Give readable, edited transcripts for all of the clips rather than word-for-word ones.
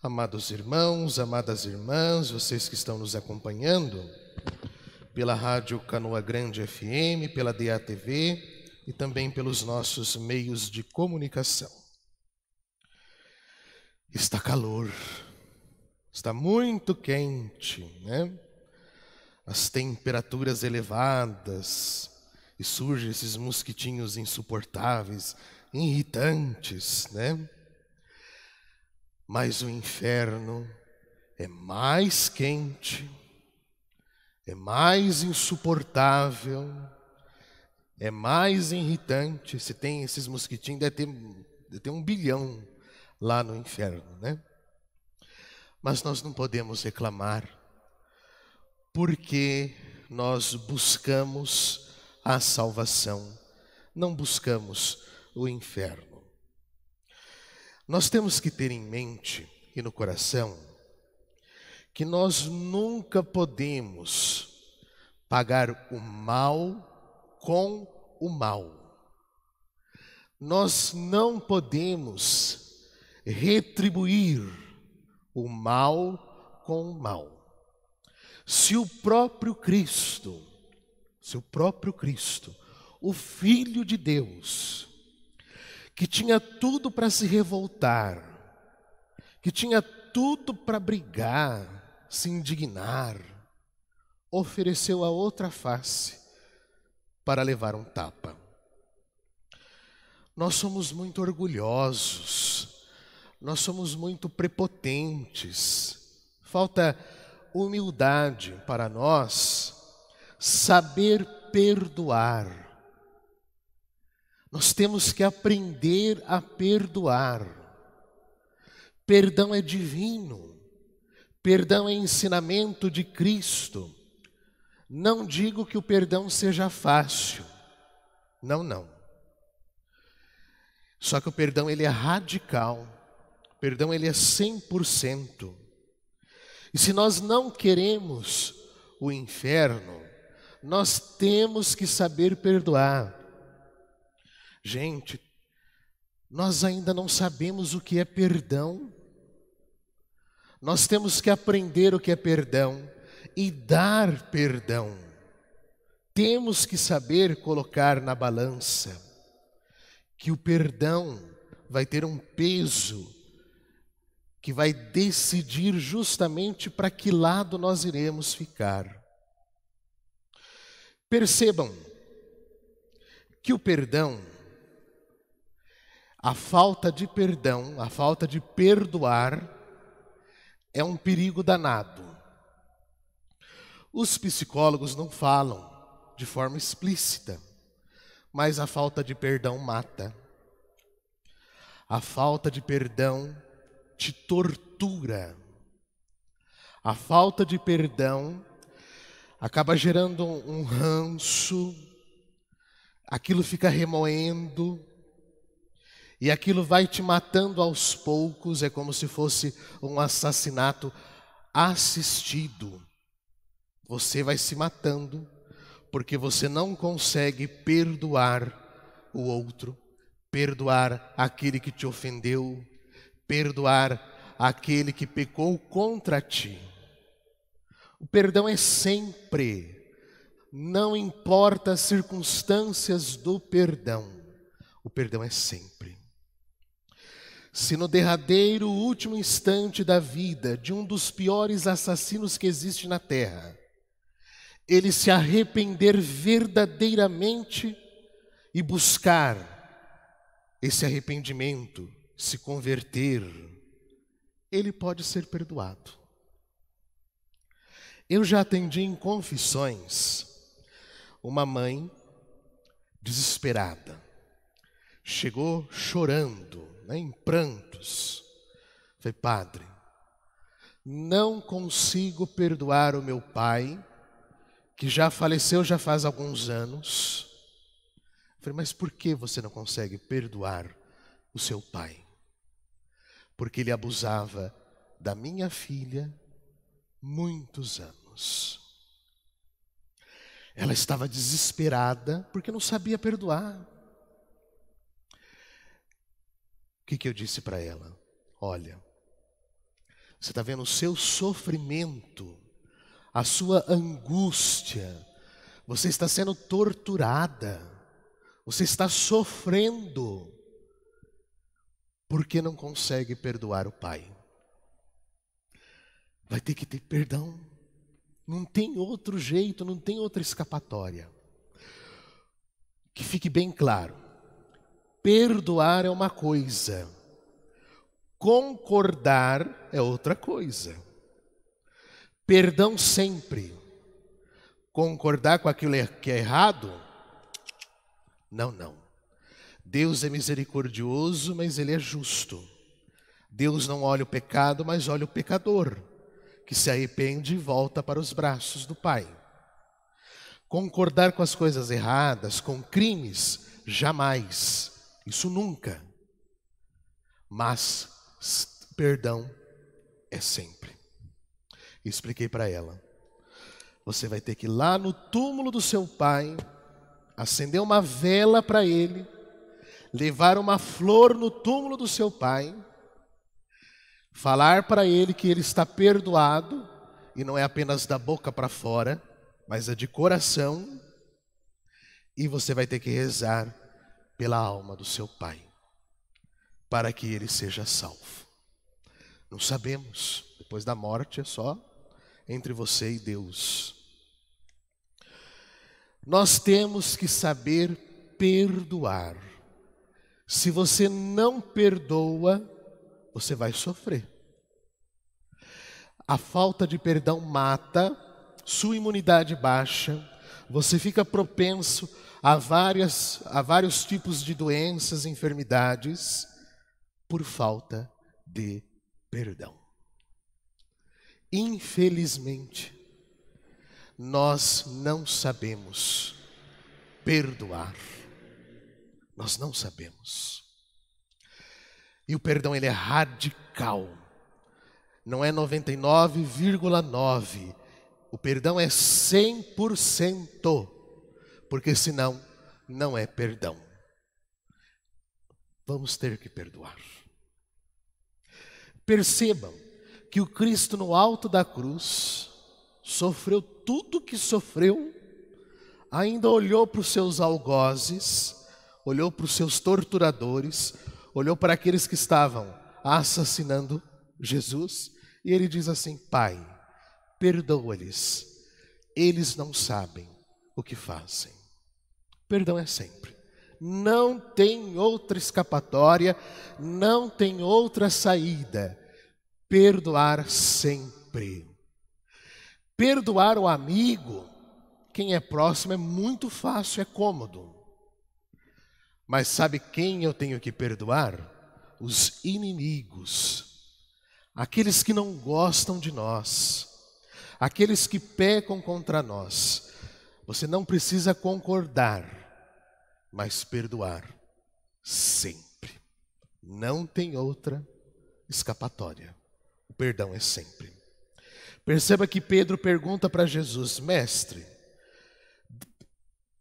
Amados irmãos, amadas irmãs, vocês que estão nos acompanhando pela Rádio Canoa Grande FM, pela DATV e também pelos nossos meios de comunicação. Está calor, está muito quente, né? As temperaturas elevadas e surgem esses mosquitinhos insuportáveis, irritantes, né? Mas o inferno é mais quente, é mais insuportável, é mais irritante. Se tem esses mosquitinhos, deve ter 1 bilhão lá no inferno, né? Mas nós não podemos reclamar, porque nós buscamos a salvação, não buscamos o inferno. Nós temos que ter em mente e no coração que nós nunca podemos pagar o mal com o mal. Nós não podemos retribuir o mal com o mal. Se o próprio Cristo, o Filho de Deus, que tinha tudo para se revoltar, que tinha tudo para brigar, se indignar, ofereceu a outra face para levar um tapa. Nós somos muito orgulhosos, nós somos muito prepotentes, falta humildade para nós saber perdoar. Nós temos que aprender a perdoar. Perdão é divino. Perdão é ensinamento de Cristo. Não digo que o perdão seja fácil. Não. Só que o perdão ele é radical. O perdão ele é 100%. E se nós não queremos o inferno, nós temos que saber perdoar. Gente, nós ainda não sabemos o que é perdão. Nós temos que aprender o que é perdão e dar perdão. Temos que saber colocar na balança que o perdão vai ter um peso que vai decidir justamente para que lado nós iremos ficar. Percebam que o perdão, a falta de perdão, a falta de perdoar, é um perigo danado. Os psicólogos não falam de forma explícita, mas a falta de perdão mata. A falta de perdão te tortura. A falta de perdão acaba gerando um ranço, aquilo fica remoendo, e aquilo vai te matando aos poucos, é como se fosse um assassinato assistido. Você vai se matando, porque você não consegue perdoar o outro, perdoar aquele que te ofendeu, perdoar aquele que pecou contra ti. O perdão é sempre, não importa as circunstâncias do perdão, o perdão é sempre. Se no derradeiro último instante da vida de um dos piores assassinos que existe na terra, ele se arrepender verdadeiramente e buscar esse arrependimento, se converter, ele pode ser perdoado. Eu já atendi em confissões uma mãe desesperada, chegou chorando, em prantos. Falei, padre, não consigo perdoar o meu pai, que já faleceu já faz alguns anos. Falei, mas por que você não consegue perdoar o seu pai? Porque ele abusava da minha filha muitos anos. Ela estava desesperada porque não sabia perdoar. O que eu disse para ela? Olha, Você está vendo o seu sofrimento, a sua angústia. Você está sendo torturada. Você está sofrendo porque não consegue perdoar o pai. Vai ter que ter perdão. Não tem outro jeito, não tem outra escapatória. Que fique bem claro. Perdoar é uma coisa. Concordar é outra coisa. Perdão sempre. Concordar com aquilo que é errado? Não. Deus é misericordioso, mas Ele é justo. Deus não olha o pecado, mas olha o pecador, que se arrepende e volta para os braços do Pai. Concordar com as coisas erradas, com crimes, jamais. Isso nunca. Mas perdão é sempre. Expliquei para ela. Você vai ter que ir lá no túmulo do seu pai, acender uma vela para ele, levar uma flor no túmulo do seu pai, falar para ele que ele está perdoado, e não é apenas da boca para fora, mas é de coração, e você vai ter que rezar pela alma do seu pai, para que ele seja salvo. Não sabemos, depois da morte é só entre você e Deus. Nós temos que saber perdoar. Se você não perdoa, você vai sofrer. A falta de perdão mata, sua imunidade baixa, você fica propenso a vários tipos de doenças, enfermidades, por falta de perdão. Infelizmente, nós não sabemos perdoar. Nós não sabemos. E o perdão, ele é radical. Não é 99,9. O perdão é 100%. Porque senão, não é perdão. Vamos ter que perdoar. Percebam que o Cristo no alto da cruz sofreu tudo o que sofreu, ainda olhou para os seus algozes, olhou para os seus torturadores, olhou para aqueles que estavam assassinando Jesus, e ele diz assim: Pai, perdoa-lhes, eles não sabem o que fazem. Perdão é sempre. Não tem outra escapatória, não tem outra saída. Perdoar sempre. Perdoar o amigo, quem é próximo, é muito fácil, é cômodo. Mas sabe quem eu tenho que perdoar? Os inimigos. Aqueles que não gostam de nós. Aqueles que pecam contra nós. Você não precisa concordar, mas perdoar sempre. Não tem outra escapatória. O perdão é sempre. Perceba que Pedro pergunta para Jesus: Mestre,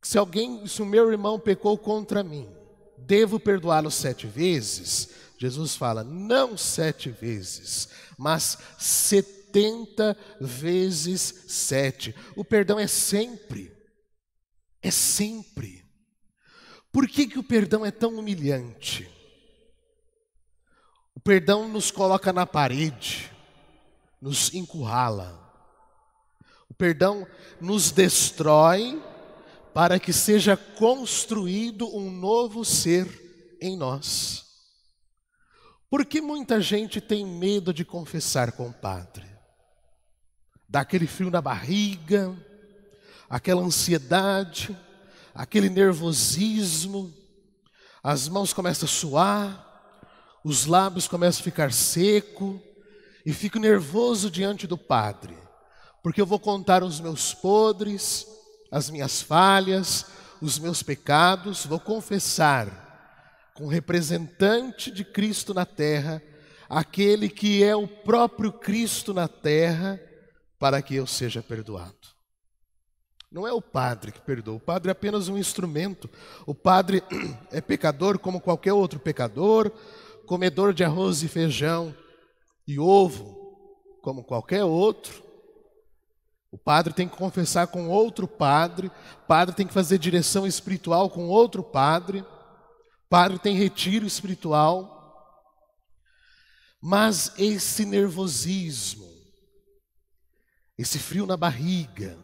se o meu irmão pecou contra mim, devo perdoá-lo 7 vezes? Jesus fala: não 7 vezes, mas 70 vezes 7. O perdão é sempre. É sempre. Por que o perdão é tão humilhante? O perdão nos coloca na parede, nos encurrala. O perdão nos destrói para que seja construído um novo ser em nós. Por que muita gente tem medo de confessar com o padre? Dá aquele frio na barriga, aquela ansiedade, aquele nervosismo, as mãos começam a suar, os lábios começam a ficar secos, e fico nervoso diante do padre, porque eu vou contar os meus podres, as minhas falhas, os meus pecados, vou confessar com o representante de Cristo na terra, aquele que é o próprio Cristo na terra, para que eu seja perdoado. Não é o padre que perdoa, o padre é apenas um instrumento. O padre é pecador como qualquer outro pecador, comedor de arroz e feijão e ovo, como qualquer outro. O padre tem que confessar com outro padre, o padre tem que fazer direção espiritual com outro padre, o padre tem retiro espiritual. Mas esse nervosismo, esse frio na barriga,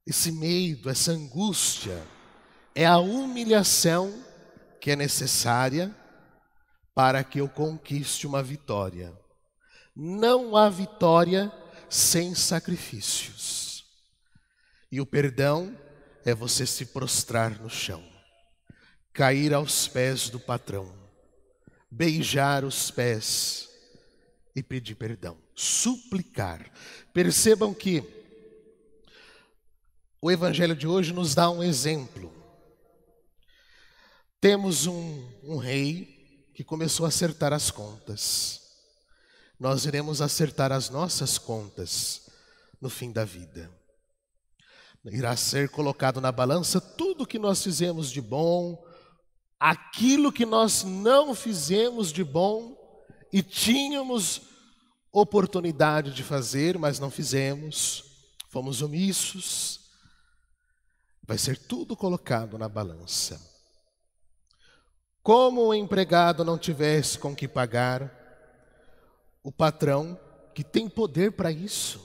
esse medo, essa angústia, é a humilhação que é necessária para que eu conquiste uma vitória. Não há vitória sem sacrifícios. E o perdão é você se prostrar no chão, cair aos pés do patrão, beijar os pés e pedir perdão, suplicar. Percebam que o evangelho de hoje nos dá um exemplo. Temos um rei que começou a acertar as contas. Nós iremos acertar as nossas contas no fim da vida. Irá ser colocado na balança tudo que nós fizemos de bom, aquilo que nós não fizemos de bom e tínhamos oportunidade de fazer, mas não fizemos, fomos omissos. Vai ser tudo colocado na balança. Como o empregado não tivesse com que pagar, o patrão, que tem poder para isso,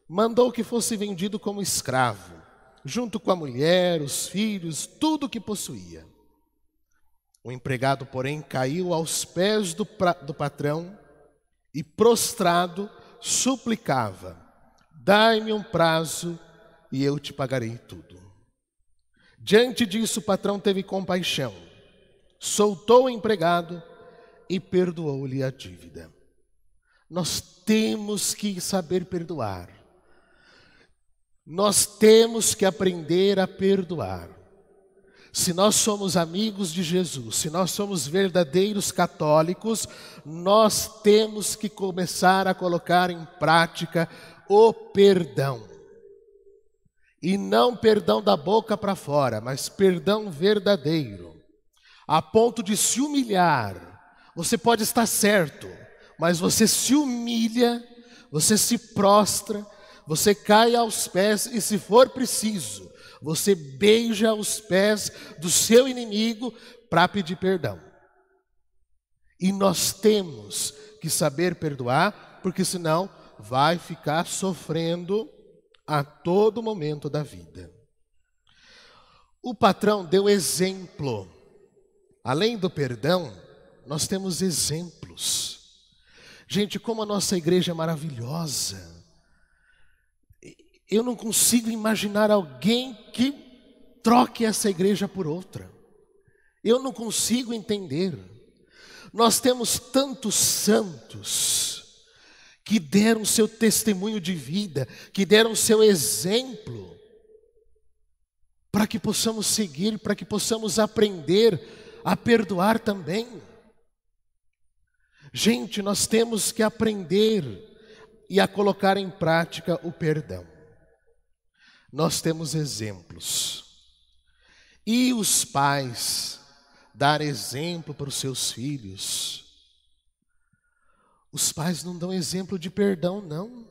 mandou que fosse vendido como escravo, junto com a mulher, os filhos, tudo o que possuía. O empregado, porém, caiu aos pés do patrão e, prostrado, suplicava: dai-me um prazo e eu te pagarei tudo. Diante disso, o patrão teve compaixão, soltou o empregado e perdoou-lhe a dívida. Nós temos que saber perdoar. Nós temos que aprender a perdoar. Se nós somos amigos de Jesus, se nós somos verdadeiros católicos, nós temos que começar a colocar em prática o perdão. E não perdão da boca para fora, mas perdão verdadeiro. A ponto de se humilhar. Você pode estar certo, mas você se humilha, você se prostra, você cai aos pés e, se for preciso, você beija os pés do seu inimigo para pedir perdão. E nós temos que saber perdoar, porque senão vai ficar sofrendo a todo momento da vida. O patrão deu exemplo. Além do perdão, nós temos exemplos. Gente, como a nossa igreja é maravilhosa. Eu não consigo imaginar alguém que troque essa igreja por outra. Eu não consigo entender. Nós temos tantos santos que deram seu testemunho de vida, que deram seu exemplo, para que possamos seguir, para que possamos aprender a perdoar também. Gente, nós temos que aprender e a colocar em prática o perdão. Nós temos exemplos. E os pais dar exemplo para os seus filhos. Os pais não dão exemplo de perdão, não.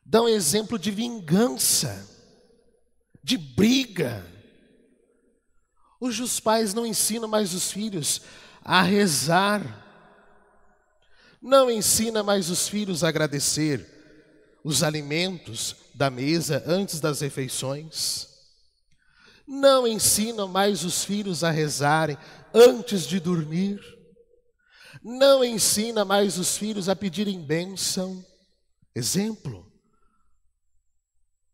Dão exemplo de vingança, de briga. Hoje os pais não ensinam mais os filhos a rezar. Não ensina mais os filhos a agradecer os alimentos da mesa antes das refeições. Não ensinam mais os filhos a rezarem antes de dormir. Não ensina mais os filhos a pedirem bênção. Exemplo.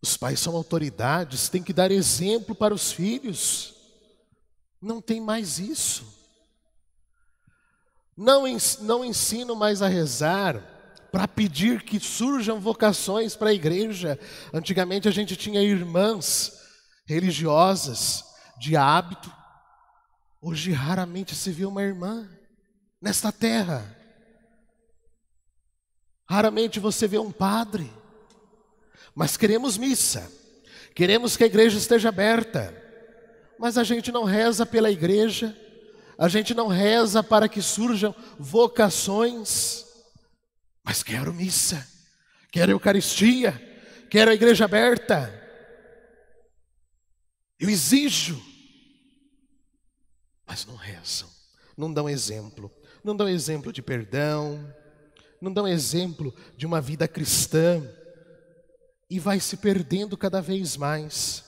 Os pais são autoridades, têm que dar exemplo para os filhos. Não tem mais isso. Não ensinam mais a rezar para pedir que surjam vocações para a igreja. Antigamente a gente tinha irmãs religiosas de hábito. Hoje raramente se vê uma irmã nesta terra. Raramente você vê um padre. Mas queremos missa. Queremos que a igreja esteja aberta. Mas a gente não reza pela igreja. A gente não reza para que surjam vocações. Mas quero missa, quero Eucaristia, quero a igreja aberta. Eu exijo. Mas não rezam, não dão exemplo. Não dão exemplo de perdão, não dão exemplo de uma vida cristã. E vai se perdendo cada vez mais.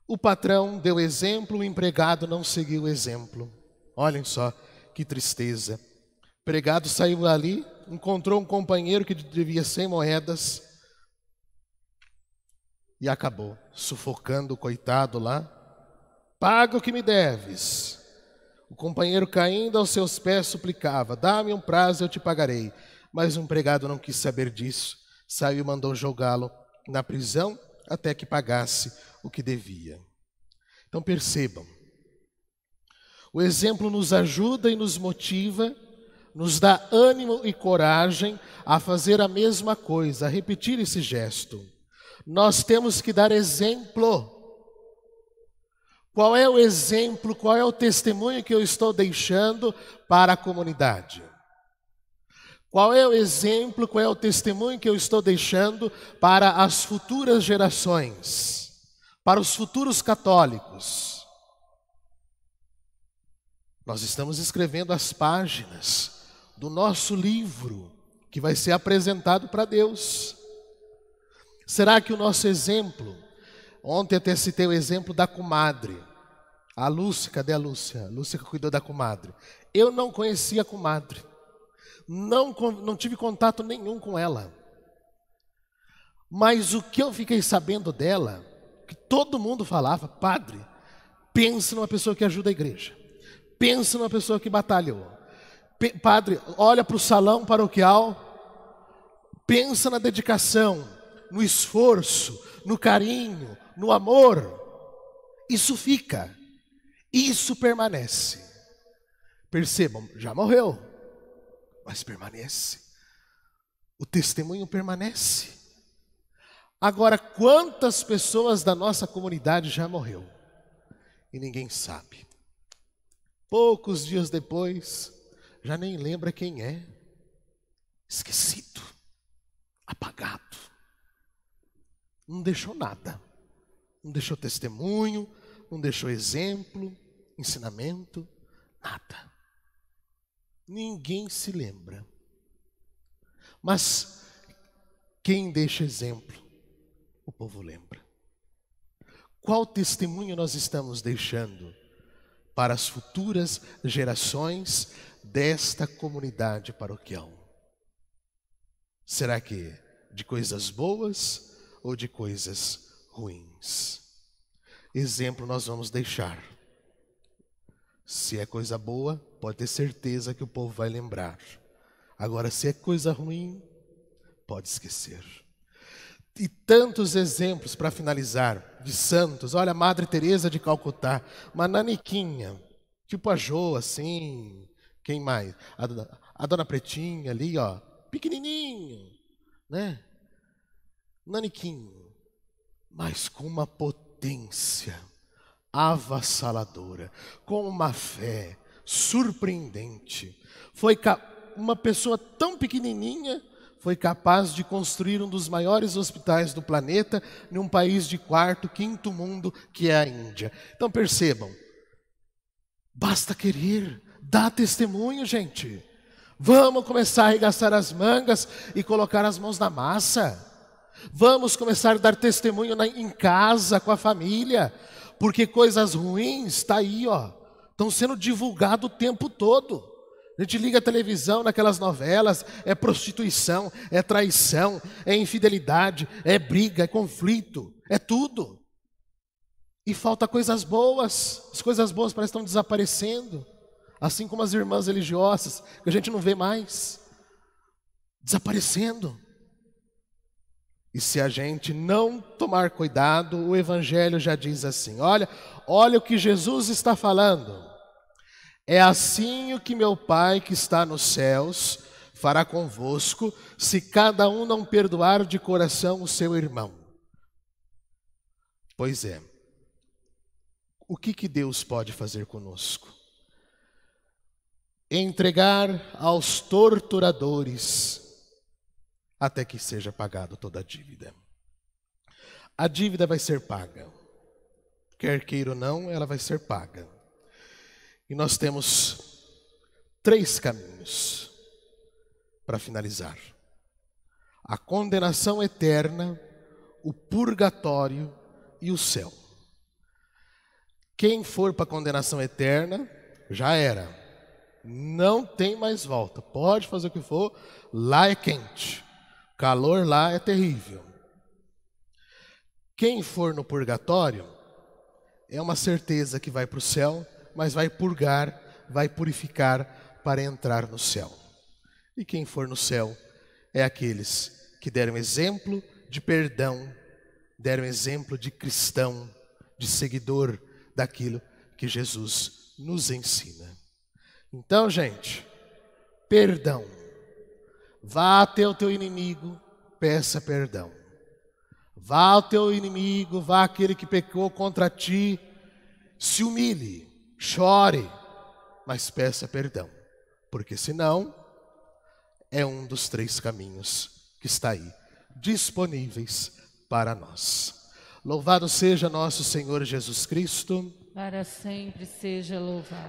O patrão deu exemplo, o empregado não seguiu o exemplo. Olhem só que tristeza. O empregado saiu ali, encontrou um companheiro que devia 100 moedas e acabou sufocando o coitado lá. Paga o que me deves. O companheiro, caindo aos seus pés, suplicava: dá-me um prazo, eu te pagarei. Mas o empregado não quis saber disso. Saiu e mandou jogá-lo na prisão até que pagasse o que devia. Então percebam, o exemplo nos ajuda e nos motiva, nos dá ânimo e coragem a fazer a mesma coisa, a repetir esse gesto. Nós temos que dar exemplo. Qual é o exemplo, qual é o testemunho que eu estou deixando para a comunidade? Qual é o exemplo, qual é o testemunho que eu estou deixando para as futuras gerações, para os futuros católicos? Nós estamos escrevendo as páginas do nosso livro, que vai ser apresentado para Deus. Será que o nosso exemplo, ontem até citei o exemplo da comadre, a Lúcia, cadê a Lúcia? A Lúcia que cuidou da comadre. Eu não conhecia a comadre. Não tive contato nenhum com ela. Mas o que eu fiquei sabendo dela, que todo mundo falava: padre, pense numa pessoa que ajuda a igreja. Pense numa pessoa que batalhou. Padre, olha para o salão paroquial, pensa na dedicação, no esforço, no carinho, no amor. Isso fica, isso permanece. Percebam, já morreu, mas permanece. O testemunho permanece. Agora, quantas pessoas da nossa comunidade já morreu? E ninguém sabe. Poucos dias depois, já nem lembra quem é. Esquecido, apagado. Não deixou nada. Não deixou testemunho, não deixou exemplo, ensinamento, nada. Ninguém se lembra. Mas quem deixa exemplo, o povo lembra. Qual testemunho nós estamos deixando para as futuras gerações desta comunidade paroquial? Será que de coisas boas ou de coisas ruins? Exemplo nós vamos deixar. Se é coisa boa, pode ter certeza que o povo vai lembrar. Agora, se é coisa ruim, pode esquecer. E tantos exemplos para finalizar, de santos. Olha, a Madre Teresa de Calcutá, uma naniquinha, tipo a Jo, assim. Quem mais? A Dona Pretinha ali, ó, pequenininho, né? Naniquinho, mas com uma potência avassaladora, com uma fé surpreendente. Foi uma pessoa tão pequenininha, foi capaz de construir um dos maiores hospitais do planeta, num país de quarto, quinto mundo, que é a Índia. Então percebam, basta querer, dá testemunho, gente. Vamos começar a arregaçar as mangas e colocar as mãos na massa. Vamos começar a dar testemunho em casa, com a família. Porque coisas ruins, está aí, ó, estão sendo divulgadas o tempo todo. A gente liga a televisão naquelas novelas, é prostituição, é traição, é infidelidade, é briga, é conflito, é tudo. E falta coisas boas, as coisas boas parecem que estão desaparecendo. Assim como as irmãs religiosas, que a gente não vê mais, desaparecendo. E se a gente não tomar cuidado, o Evangelho já diz assim, olha o que Jesus está falando. É assim o que meu Pai que está nos céus fará convosco, se cada um não perdoar de coração o seu irmão. Pois é, o que Deus pode fazer conosco? entregar aos torturadores, até que seja pagado toda a dívida. A dívida vai ser paga. Quer queira ou não, ela vai ser paga. E nós temos 3 caminhos para finalizar: a condenação eterna, o purgatório e o céu. Quem for para a condenação eterna, já era. Não tem mais volta. Pode fazer o que for, lá é quente. O calor lá é terrível. Quem for no purgatório, é uma certeza que vai para o céu, mas vai purgar, vai purificar para entrar no céu. E quem for no céu é aqueles que deram exemplo de perdão, deram exemplo de cristão, de seguidor daquilo que Jesus nos ensina. Então, gente, perdão. Vá até o teu inimigo, peça perdão. Vá ao teu inimigo, vá àquele que pecou contra ti, se humilhe, chore, mas peça perdão, porque senão é um dos 3 caminhos que está aí, disponíveis para nós. Louvado seja nosso Senhor Jesus Cristo. Para sempre seja louvado.